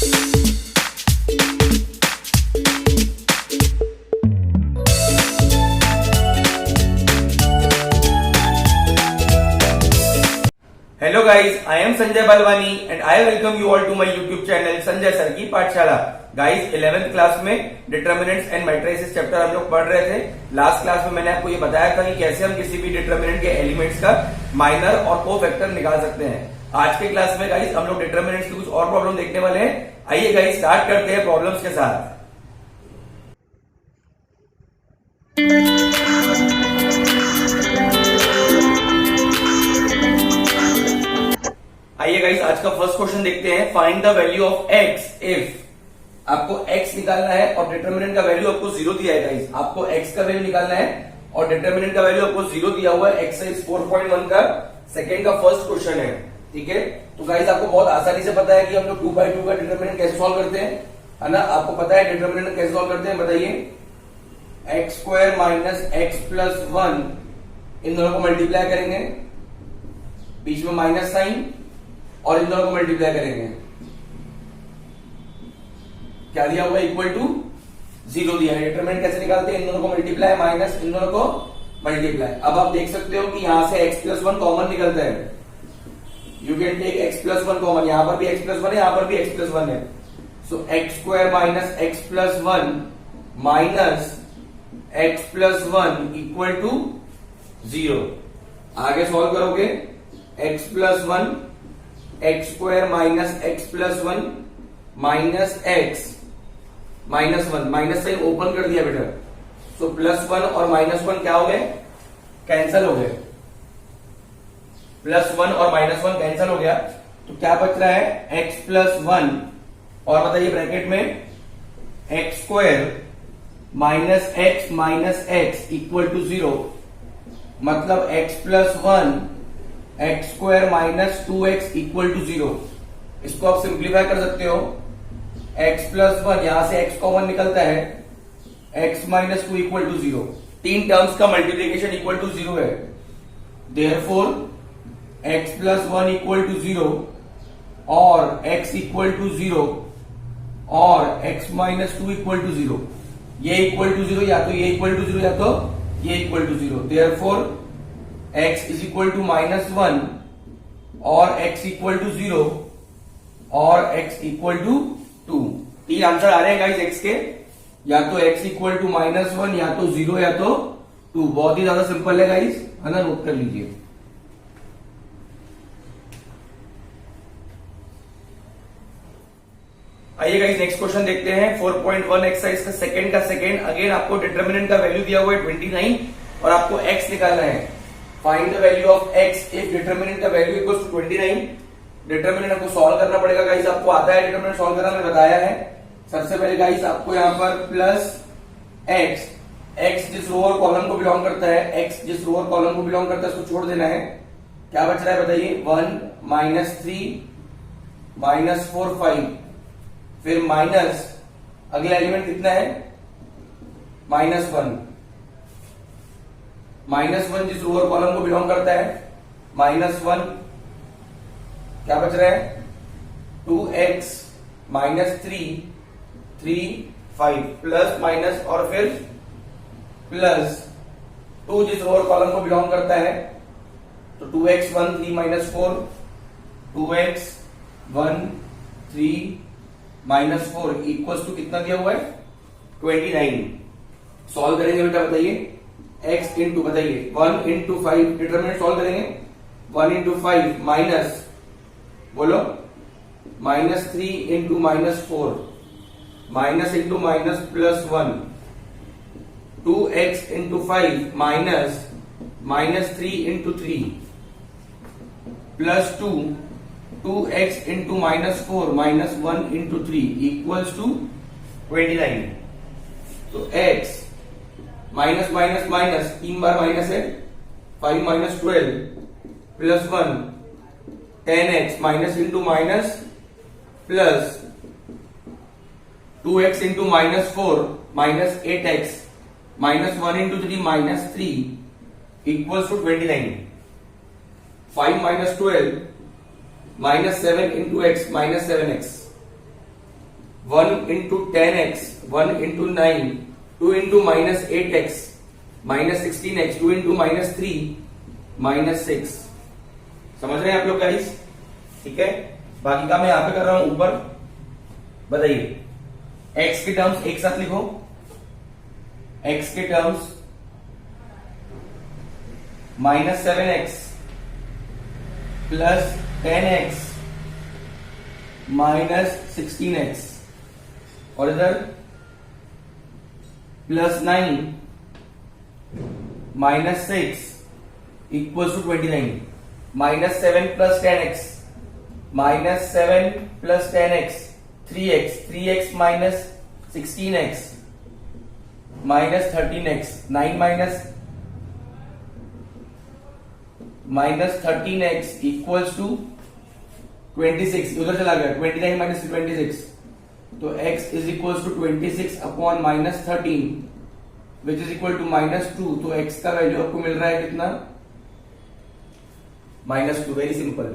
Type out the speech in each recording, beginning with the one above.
Hello guys, I am Sanjay Balwani and I welcome you all to my YouTube channel Sanjay sir की पाठशाला। Guys 11th class में determinants and matrices chapter हम लोग पढ़ रहे थे। लास्ट क्लास में मैंने आपको ये बताया था कि कैसे हम किसी भी डिटर्मिनेंट के एलिमेंट्स का माइनर और कोफैक्टर निकाल सकते हैं। आज के क्लास में गाइज हम लोग डिटर्मिनेंट्स की कुछ और प्रॉब्लम देखने वाले हैं। आइए गाइज स्टार्ट करते हैं प्रॉब्लम्स के साथ। आइए गाइस आज का फर्स्ट क्वेश्चन देखते हैं। Find the value of x if आपको x निकालना है और डिटर्मिनेंट का वैल्यू आपको 0 दिया है। गाइस आपको x का वैल्यू निकालना है और डिटर्मिनेंट का वैल्यू आपको 0 दिया हुआ है। एक्सरसाइज 4.1 का सेकंड का फर्स्ट क्वेश्चन है, ठीक है। तो गाइस आपको बहुत आसानी से पता है कि हम लोग 2/2 का डिटर्मिनेंट कैसे सॉल्व करते हैं, है ना। आपको पता है डिटर्मिनेंट कैसे सॉल्व करते हैं, बताइए। x² माइनस x प्लस 1 इन दोनों को मल्टीप्लाई करेंगे, बीच में माइनस साइन, और इन दोनों को मल्टीप्लाई करेंगे। क्या दिया हुआ है? इक्वल टू 0 दिया है। डिटरमिनेंट कैसे निकालते हैं? इन दोनों को मल्टीप्लाई माइनस इन दोनों को मल्टीप्लाई। अब आप देख सकते हो कि यहां से x प्लस 1 कॉमन निकलता है। You can take x plus 1 common. यहां पर भी x प्लस 1 है, यहां पर भी x प्लस 1 है। So x² minus x plus 1 minus x plus 1 equal to 0। आगे सॉल्व करोगे x plus 1 x² minus x plus 1 minus x minus 1, minus sign open कर दिया बेटा। सो प्लस 1 और माइनस 1 क्या हो गए? कैंसल हो गए। प्लस 1 और माइनस 1 कैंसल हो गया, तो क्या बच रहा है? x प्लस 1 और बताइए ब्रैकेट में x² minus x equal to 0। मतलब x plus 1 x² minus 2x equal to 0। इसको आप सिंप्लीफाई कर सकते हो। x प्लस 1 यहां से x कॉमन निकलता है, x माइनस 2 इक्वल टू 0। तीन टर्म्स का मल्टीप्लीकेशन इक्वल टू 0 है। Therefore x plus 1 equal to 0 और x इक्वल टू 0 और x माइनस 2 इक्वल टू 0। ये इक्वल टू 0 या तो ये इक्वल टू 0 या तो ये equal to 0। Therefore x is equal to minus 1 और x इक्वल टू 0 और x इक्वल टू 2। तीन आंसर आ रहे हैं गाइस x के, या तो x इक्वल टू माइनस 1 या तो 0 या तो 2। बहुत ही ज्यादा सिंपल है गाइस, है ना। नोट कर लीजिए। आइए गाइस नेक्स्ट क्वेश्चन देखते हैं। 4.1 एक्सरसाइज का सेकंड अगेन आपको डिटर्मिनेंट का वैल्यू दिया हुआ है 29 और आपको x निकालना है। Find the value of x if determinant का वैल्यू इक्वल्स टू 29। डिटर्मिनेंट आपको सॉल्व करना पड़ेगा गाइस। आपको आता है डिटर्मिनेंट सॉल्व करना, मैंने बताया है। सबसे पहले गाइस आपको यहाँ पर प्लस x जिस रो और कॉलम को बिलोंग करता है, x जिस रो और कॉलम को बिलोंग करता है उसको छोड़ देना है। क्या बच रहा है बताइए? 1 माइनस 3 माइनस 4 5, फिर माइनस अगला एलिमेंट कितना है? माइनस 1। माइनस 1 जिस रो और कॉलम को बिलोंग करता है, माइनस 1। क्या बच रहा है? 2x माइनस 3 5 प्लस माइनस और फिर प्लस 2 जिस रो और कॉलम को बिलोंग करता है, तो 2x 1 3 minus 4 2x 1 3 minus 4 equals to कितना दिया हुआ है? 29। सॉल्व करेंगे बेटा, बताइए। x इंटू बताइए 1 इंटू 5, डिटर्मिनेंट सॉल्व करेंगे। 1 इंटू 5 माइनस, बोलो, minus 3 into minus 4 minus into minus plus 1 2x into 5 minus minus 3 into 3 plus 2 2x into minus 4 minus 1 into 3 equals to 29। तो x माइनस माइनस माइनस 3 बार minus है, 5 minus 12 plus 1 10x minus into minus plus 2x into minus 4 minus 8x minus 1 into 3 minus 3 equals to 29। 5 minus 12 minus 7 into x minus 7x 1 into 10x, 1 into 9, 2 into minus 8x, minus 16x, 2 into minus 3, minus 6। समझ रहे हैं आप लोग guys? ठीक है, बाकी का मैं यहां पे कर रहा हूं ऊपर। बताइए x के टर्म्स एक साथ लिखो। x के terms minus 7x plus 10x minus 16x, और इधर plus 9 minus 6 equals to 29, minus 7 plus 10x, minus 7 plus 10x 3x, 3x minus 16x minus 13x, 9 minus 13x equals to 26, उधर चला गया 29 माइनस 26, तो x is equals to 26 upon minus 13 which is equal to minus 2। तो x का value आपको मिल रहा है कितना? माइनस 2। Very simple.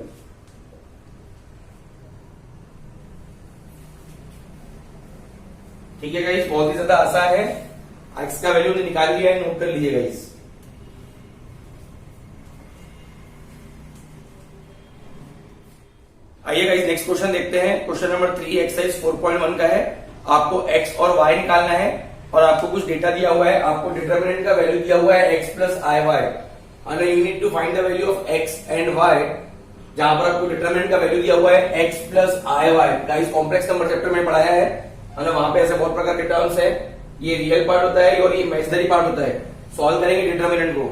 ठीक है गाइस, बहुत ही ज्यादा आसान है। x का वैल्यू निकाल लिया है, नोट कर लीजिए गाइस। आइए गाइस नेक्स्ट क्वेश्चन देखते हैं। क्वेश्चन नंबर 3 एक्सरसाइज 4.1 का है। आपको x और y निकालना है और आपको कुछ डेटा दिया हुआ है। आपको डिटरमिनेंट का वैल्यू दिया हुआ है x plus i y, and you need to find the value of x and y। जहां पर आपको डिटरमिनेंट का वैल्यू दिया हुआ है x plus i y. Guys complex number chapter में पढ़ाया है, मतलब वहां पे ऐसे बहुत प्रकार के टर्म्स है। ये रियल पार्ट होता है और ये इमेजिनरी पार्ट होता है। सॉल्व करेंगे डिटरमिनेंट को।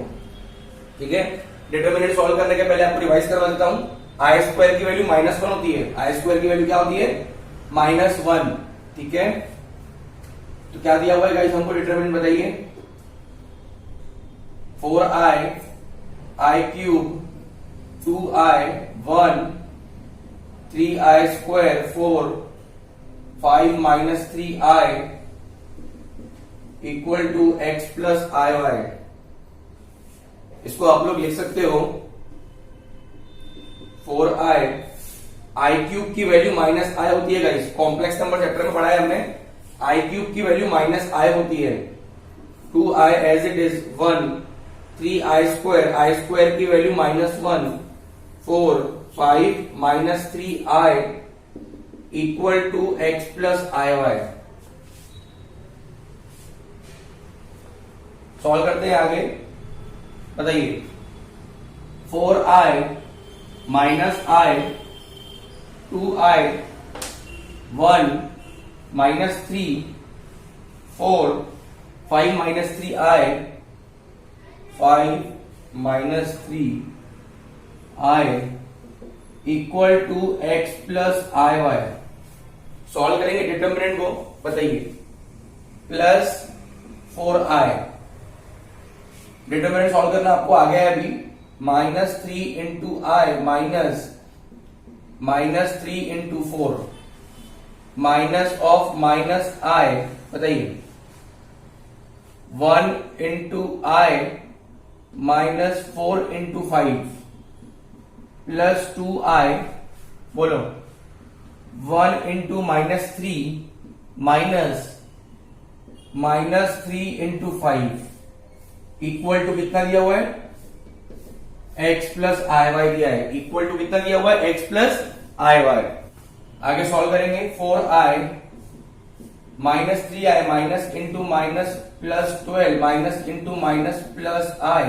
ठीक है, डिटरमिनेंट सॉल्व करने के पहले आपको रिवाइज करवा देता हूं। आई स्क्वायर की वैल्यू माइनस 1 होती है। आई स्क्वायर की वैल्यू क्या होती है? माइनस 1। ठीक है, तो क्या दिया हुआ है गाइस हमको? डिटरमिनेंट बताइए। 4i i cube 2i 1 3i square 4 5 minus 3i equal to x plus i y. इसको आप लोग लिख सकते हो 4i i क्यूब की वैल्यू माइनस आई होती है गाइस। कॉम्प्लेक्स नंबर चैप्टर में पढ़ा है हमने। i क्यूब की वैल्यू माइनस आई होती है। 2i as it is 1 3i square, i square की value minus 1 4 5 minus 3i equal to x plus i y. Solve करते हैं आगे। बताइए 4i minus i 2i 1 minus 3 4 5 minus 3i 5 minus 3i equal to x plus i y. सॉल्व करेंगे determinant को। बताइए plus 4i, determinant solve करना आपको आ गया है अभी। Minus 3 into i minus 3 into 4 minus of minus i. बताइए 1 into i minus 4 into 5 plus 2i। बोलो 1 into minus 3 minus 3 into 5 equal to कितना दिया हुआ है? x प्लस आई वाई दिया है। इक्वल टू कितना दिया हुआ है? x plus i y. आगे सॉल्व करेंगे 4i minus 3i minus into minus plus 12 minus into minus plus i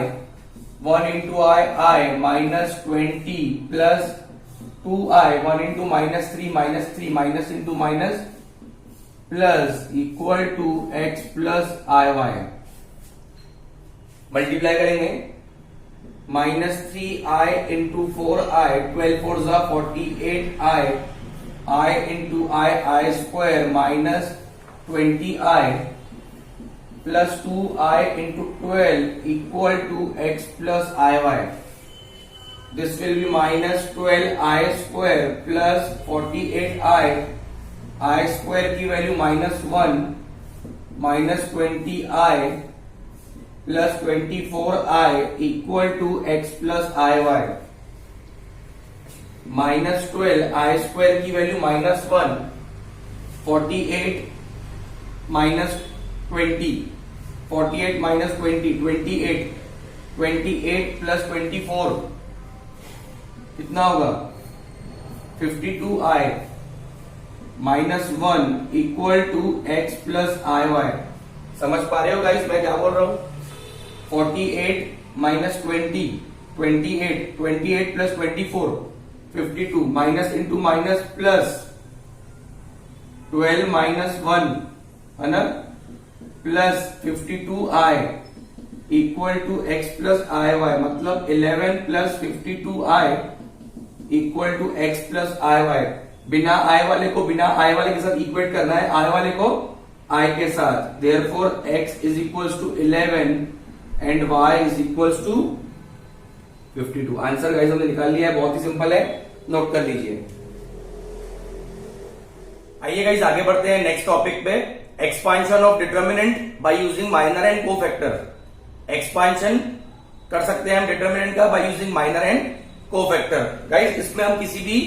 1 into i minus 20 plus 2i 1 into minus 3 minus into minus plus equal to x plus i y. Multiply करेंगे minus 3i into 4i 12 4 जा 48i i into i square minus 20i plus 2i into 12 equal to x plus i Y. This will be minus 12i square plus 48i i square की value minus 1 minus 20i plus 24i equal to x plus i y. Minus 12 i square की value minus 1 48 minus 20, 48 minus 20, 28, 28 plus 24 कितना होगा 52i minus 1 equal to x plus i y. समझ पा रहे हो guys मैं क्या बोल रहा हूं? 48 minus 20, 28, 28 plus 24 52 minus into minus plus 12 minus 1 है ना plus 52i equal to x plus i y, मतलब 11 plus 52i equal to x plus i y. बिना आई वाले को बिना आई वाले के साथ इक्वेट करना है, आई वाले को i के साथ। Therefore x is equals to 11 and y is equals to 52। Answer guys हमने निकाल लिया है, बहुत ही सिंपल है, नोट कर लीजिए। आइए गाइस आगे बढ़ते हैं नेक्स्ट टॉपिक पे, expansion of determinant by using minor and cofactor. Expansion कर सकते हैं हम डिटर्मिनेंट का by using minor and cofactor. Guys इसमें हम किसी भी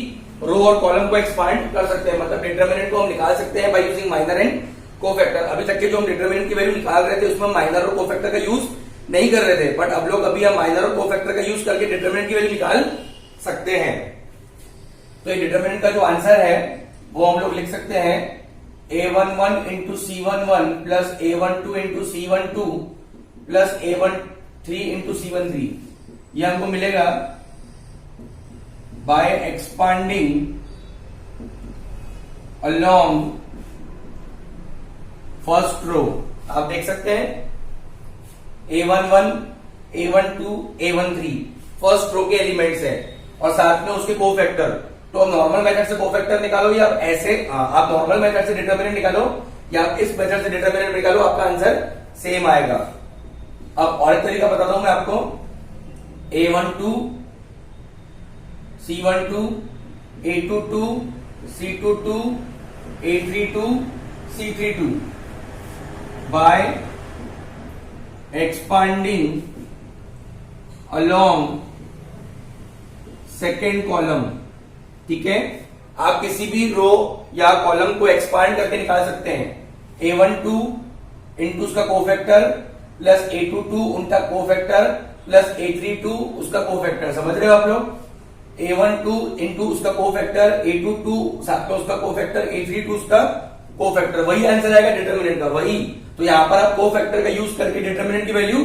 रो और कॉलम को एक्सपांड कर सकते हैं, मतलब डिटर्मिनेंट को हम निकाल सकते हैं by using minor and cofactor. अभी तक के जो हम डिटर्मिनेंट की वैल्यू निकाल रहे थे उसमें हम माइनर और कोफैक्टर का यूज नहीं कर रहे थे, बट अब लोग अभी हम माइनर और कोफैक्टर का यूज करके डिटर्मिनेंट की वैल्यू निकाल सकते हैं। तो ये डिटर्मिनेंट का जो आंसर है वो हम लोग लिख सकते हैं a11 into c11 plus a12 into c12 plus a13 into c13। ये हमको मिलेगा by expanding along first row. आप देख सकते हैं a11, a12, a13 first row के एलिमेंट्स है और साथ में उसके कोफैक्टर। तो आप नॉर्मल मेथड से कोफैक्टर निकालो या ऐसे आप नॉर्मल मेथड से डिटर्मिनेंट निकालो या इस मेथड से डिटर्मिनेंट निकालो, आपका आंसर सेम आएगा। अब और एक तरीका बताता हूं मैं आपको, a12, c12, a22, c22, a32, c32 by expanding along second column. ठीक है, आप किसी भी रो या कॉलम को एक्सपांड करके निकाल सकते हैं। a12 इंटू उसका कोफैक्टर प्लस a22 उनका कोफैक्टर प्लस a32 उसका कोफैक्टर। समझ रहे हो आप लोग? a12 इंटू उसका कोफैक्टर, a22 साथ में उसका कोफैक्टर, a32 उसका कोफैक्टर। वही आंसर आएगा डिटर्मिनेंट का, वही। तो यहां पर आप कोफैक्टर का यूज करके डिटर्मिनेंट की वैल्यू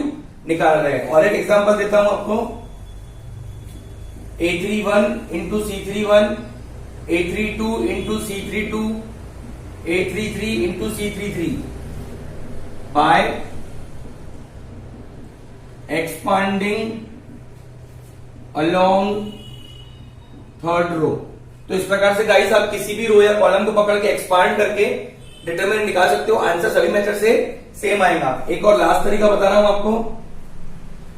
निकाल रहे हैं। और एक एग्जांपल देता हूं आपको, a31 into c31, a32 into c32, a33 into c33 by expanding along third row. तो इस प्रकार से गाइस आप किसी भी रो या कॉलम को पकड़ के एक्सपांड करके डिटरमिनेंट निकाल सकते हो। आंसर सभी मेथड से सेम आएगा। एक और लास्ट तरीका बता रहा हूं आपको,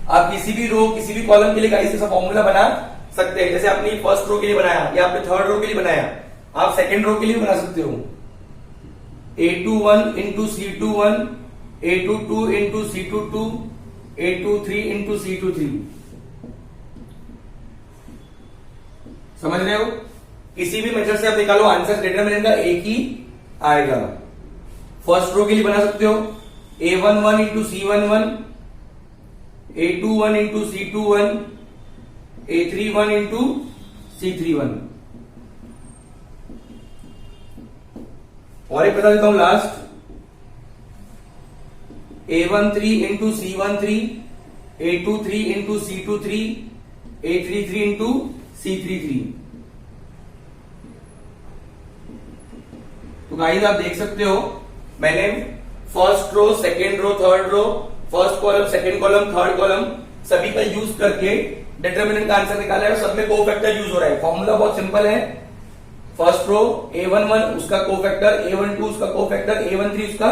आप किसी भी रो किसी भी कॉलम के लिए गाइस ऐसा फॉर्मूला बना सकते हैं। जैसे आपने फर्स्ट रो के लिए बनाया या आपने थर्ड रो के लिए बनाया, आप सेकेंड रो के लिए बना सकते हो। a21 into c21, a22 into c22, a23 into c23। समझ रहे हो? किसी भी मेथड से आप निकालो, आंसर डिटरमिनेंट का एक ही आएगा। फर्स्ट रो के लिए बना सकते हो a11 into c11, a21 into c21, a31 into c31। और एक बता देता हूं last, a13 into c13, a23 into c23, a33 into c33। तो गाइस आप देख सकते हो मैंने first row, second row, third row, first column, second column, third column सभी का यूज करके डिटरमिनेंट का आंसर निकाला है और सब में कोफैक्टर यूज हो रहा है। फॉर्मूला बहुत सिंपल है, फर्स्ट रो a11 उसका कोफैक्टर, a12 उसका कोफैक्टर, a13 उसका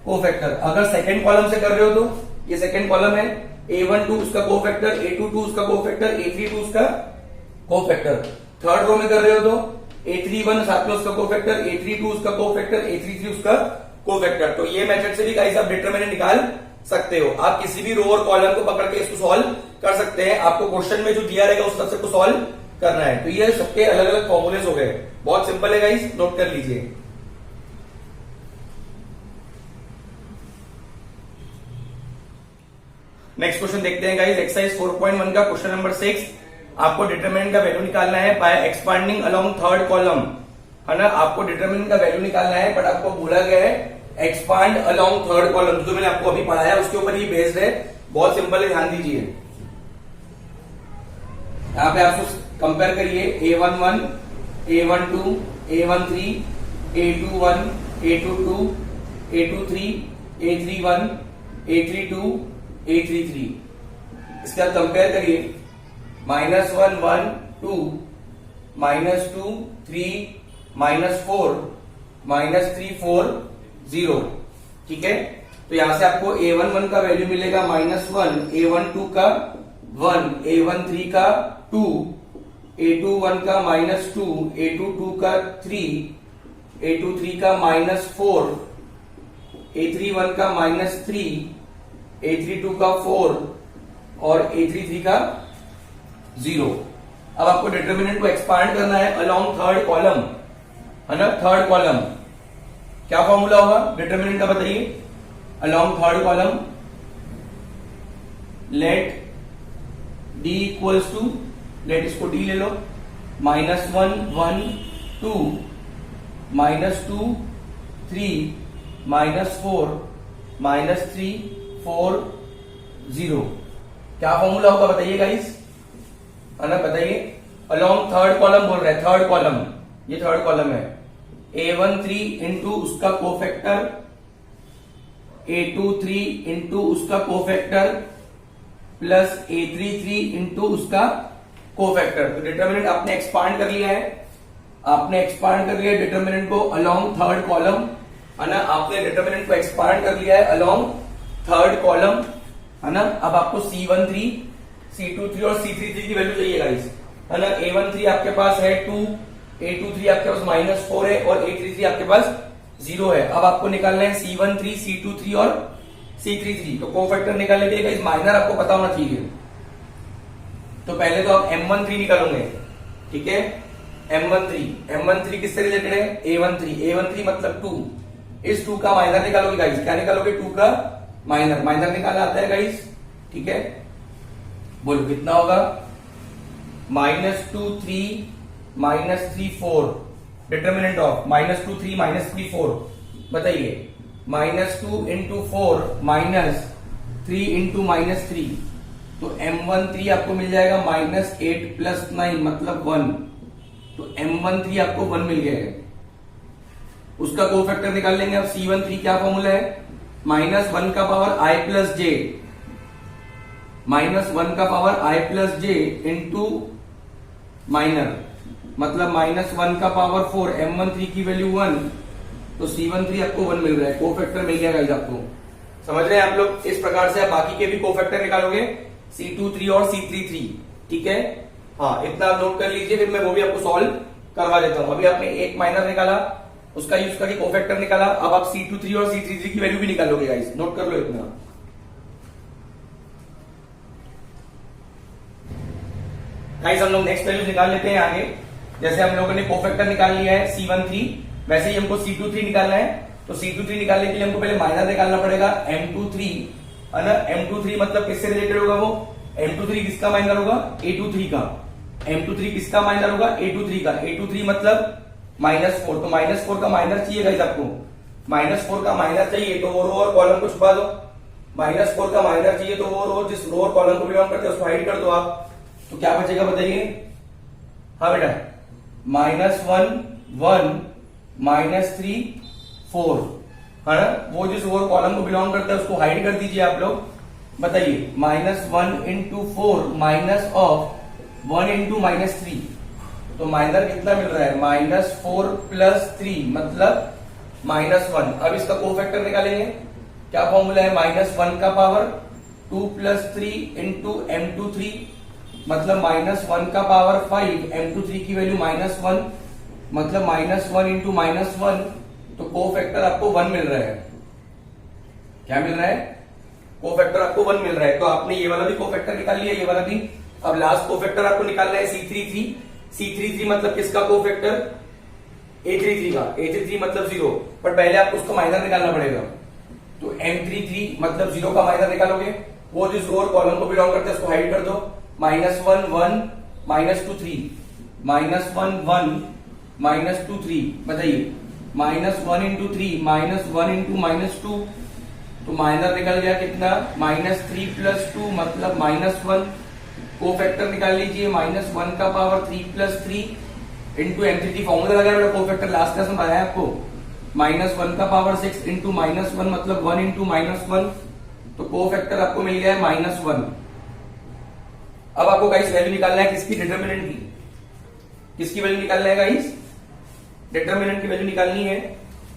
कोफैक्टर। अगर सेकेंड कॉलम से कर रहे हो तो ये सेकेंड कॉलम है, a12 उसका कोफैक्टर, a22 उसका कोफैक्टर, a32 उसका कोफैक्टर। थर्ड रो में कर रहे हो तो a31 साथ में उसका कोफैक्टर, a32 उसका कोफैक्टर, a33 उसका कोफैक्टर। तो ये मेथड से भी गाइस आप डिटरमिनेंट निकाल सकते हो। आप किसी भी रो और कॉलम को पकड़ के इसको सॉल्व कर सकते हैं। आपको क्वेश्चन में जो दिया रहेगा उस सबसे को सॉल्व करना है। तो ये सबके अलग अलग फॉर्मूलेस हो गए, बहुत सिंपल है गाइस, नोट कर लीजिए। नेक्स्ट क्वेश्चन देखते हैं गाइस, एक्सरसाइज 4.1 का क्वेश्चन नंबर 6। आपको डिटरमिनेंट का वैल्यू निकालना है by expanding along third column, है ना। आपको डिटरमिनेंट का वैल्यू निकालना है, बट आपको बोला गया है एक्सपांड अलोंग थर्ड कॉलम। जो मैंने आपको अभी पढ़ाया उसके ऊपर ही बेस्ड है, बहुत सिंपल है, ध्यान दीजिए। यहाँ पे आपको कंपेयर करिए A11, A12, A13, A21, A22, A23, A31, A32, A33। इसके बाद कंपेयर करिए -1, 1, 2, -2, 3, -4, -3, 4, 0। ठीक है, तो यहां से आपको A11 का वैल्यू मिलेगा -1, A12 का 1, A13 का 2, A21 का -2, A22 का 3, A23 का -4, A31 का -3, A32 का 4 और A33 का 0। अब आपको डिटरमिनेंट को एक्सपांड करना है अलोंग थर्ड कॉलम, है ना। थर्ड कॉलम क्या फॉर्मूला होगा डिटरमिनेंट का, बताइए। Along third column let D equals to, let इसको D ले लो, -1, 1, 2, -2, 3, -4, -3, 4, 0। क्या फॉर्मूला होगा बताइए गाइस, है ना, बताइए। अलोंग थर्ड कॉलम बोल रहे हैं, थर्ड कॉलम, ये थर्ड कॉलम है। A13 इंटू उसका कोफैक्टर, A23 इंटू उसका कोफैक्टर प्लस A33 इंटू उसका कोफैक्टर। तो डिटरमिनेंट आपने एक्सपांड कर लिया है, आपने एक्सपांड कर लिया डिटरमिनेंट को अलोंग थर्ड कॉलम, है ना। आपने डिटरमिनेंट को एक्सपांड कर लिया है अलोंग थर्ड कॉलम, है ना। अब आपको C13, C23 और C33 की वैल्यू चाहिए गाइस, है ना। A13 आपके पास है 2, A23 आपके पास -4 है और A33 आपके पास 0 है। अब आपको निकालना है C13, C23 और C33। तो कोफैक्टर निकालने के लिए गाइस माइनर आपको पता होना चाहिए। तो पहले तो आप M13 निकालोगे, ठीक है। M13 किससे रिलेटेड है, A13 मतलब 2। इस 2 का माइनर निकालोगे गाइस, क्या निकालोगे, 2 का माइनर निकालना आता है गाइस, ठीक है। बोलो कितना होगा, -2, 3, -3, 4। डिटरमिनेंट ऑफ -2, 3, -3, 4 बताइए। -2 इंटू 4 -3 इंटू -3, तो M13 आपको मिल जाएगा -8 + 9 मतलब 1। तो M13 आपको 1 मिल गया। उसका कोफैक्टर निकाल लेंगे। अब C13 क्या फॉर्मूला है, -1 का पावर I + j, -1 का power I + j into minor मतलब -1 का पावर 4। M13 की वैल्यू 1, तो C13 आपको 1 मिल रहा है, कोफैक्टर मिल गया गाइस आपको। समझ रहे हैं आप लोग, इस प्रकार से आप बाकी के भी कोफैक्टर निकालोगे, C23 और C33, ठीक है। हाँ, इतना आप नोट कर लीजिए, फिर मैं वो भी आपको सॉल्व करवा देता हूं। अभी आपने एक माइनर निकाला, उसका यूज करके कोफैक्टर निकाला, अब आप C23 और C33 की वैल्यू भी निकालोगे गाइस, नोट कर लो इतना। गाइस हम लोग नेक्स्ट वैल्यू निकाल लेते हैं आगे। जैसे हम लोगों ने कोफैक्टर निकाल लिया है C13, वैसे ही हमको C23 निकालना है। तो C23 निकालने के लिए हमको पहले माइनर निकालना पड़ेगा M23, है ना। M23 मतलब किससे रिलेटेड होगा वो, M23 किसका माइनर होगा, A23 का। M23 किसका माइनर होगा, A23 का। A23 मतलब -4, तो -4 का माइनर चाहिए गाइस आपको। -4 का माइनर चाहिए तो वो रो और कॉलम को छुपा दो। -4 का माइनर चाहिए तो वो रो जिस रो और कॉलम को बिलोंग करते हैं उसको हाइड कर दो आप। तो क्या बचेगा बताइए, हाँ बेटा, -1, 1, -3, 4, है ना। वो जिस रो और कॉलम को बिलोंग करता है उसको हाइड कर दीजिए आप लोग। बताइए, -1 इंटू 4 माइनस ऑफ 1 इंटू -3, तो माइनर कितना मिल रहा है, -4 + 3 मतलब -1। अब इसका कोफैक्टर निकालेंगे, क्या फॉर्मूला है, -1 का पावर 2 + 3 इंटू M23 मतलब -1 का पावर 5। M23 की वैल्यू -1 मतलब -1 इंटू -1, तो कोफैक्टर आपको 1 मिल रहा है। क्या मिल रहा है, कोफैक्टर आपको 1 मिल रहा है। तो आपने ये वाला भी कोफैक्टर निकाल लिया, ये वाला भी। अब लास्ट कोफैक्टर आपको निकालना है C33 मतलब किसका कोफैक्टर, A33 का। A33 मतलब 0, पर पहले आपको उसका माइनर निकालना पड़ेगा। तो M33 मतलब 0 का माइनर निकालोगे, वो जिस रो और कॉलम को बिलोंग करते हैं उसको हाइड कर दो। -1 1 -2 3 -1 1 -2 3, बताइए -1 into 3 -1 into -2, तो माइनर निकल गया कितना -3 + 2 मतलब -1। कोफैक्टर निकाल लीजिए -1 का पावर 3 + 3 इंटू एंटिटी फॉर्मूला लगा है कोफैक्टर लास्ट क्लास में बताया आपको। -1 का पावर 6 इंटू -1 मतलब 1 इंटू -1, तो कोफैक्टर आपको मिल गया है -1। अब आपको गाइस वैल्यू निकालना है किसकी, डिटरमिनेंट की। किसकी वैल्यू निकालना है गाइस, डिटरमिनेंट की वैल्यू निकालनी है।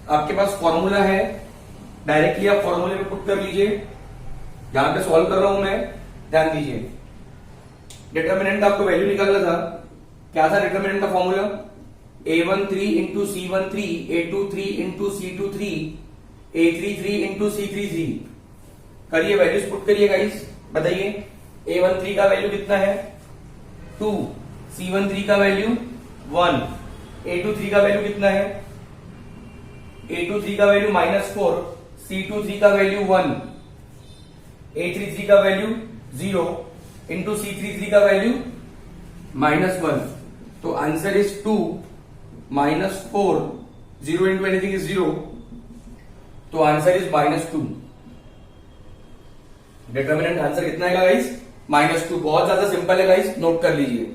आपके पास फॉर्मूला है, डायरेक्टली आप फॉर्मूले में पुट कर लीजिए। यहां पे सॉल्व कर रहा हूं मैं, ध्यान दीजिए। डिटरमिनेंट आपको वैल्यू निकालना था, क्या था डिटरमिनेंट का formula, A13 into C13, A23 into C23, A33 into C33। करिए वैल्यूज पुट करिए गाइस, बताइए A13 का वैल्यू कितना है 2, C13 का वैल्यू 1, A23 का वैल्यू कितना है, A23 का वैल्यू -4, C23 का वैल्यू 1, A33 का वैल्यू 0 इंटू C33 का वैल्यू -1। तो answer is 2 -4, 0 into anything is 0, तो आंसर इज -2। डिटरमिनेंट आंसर कितना है गाइस, -2। बहुत ज्यादा सिंपल है गाइस, नोट कर लीजिए।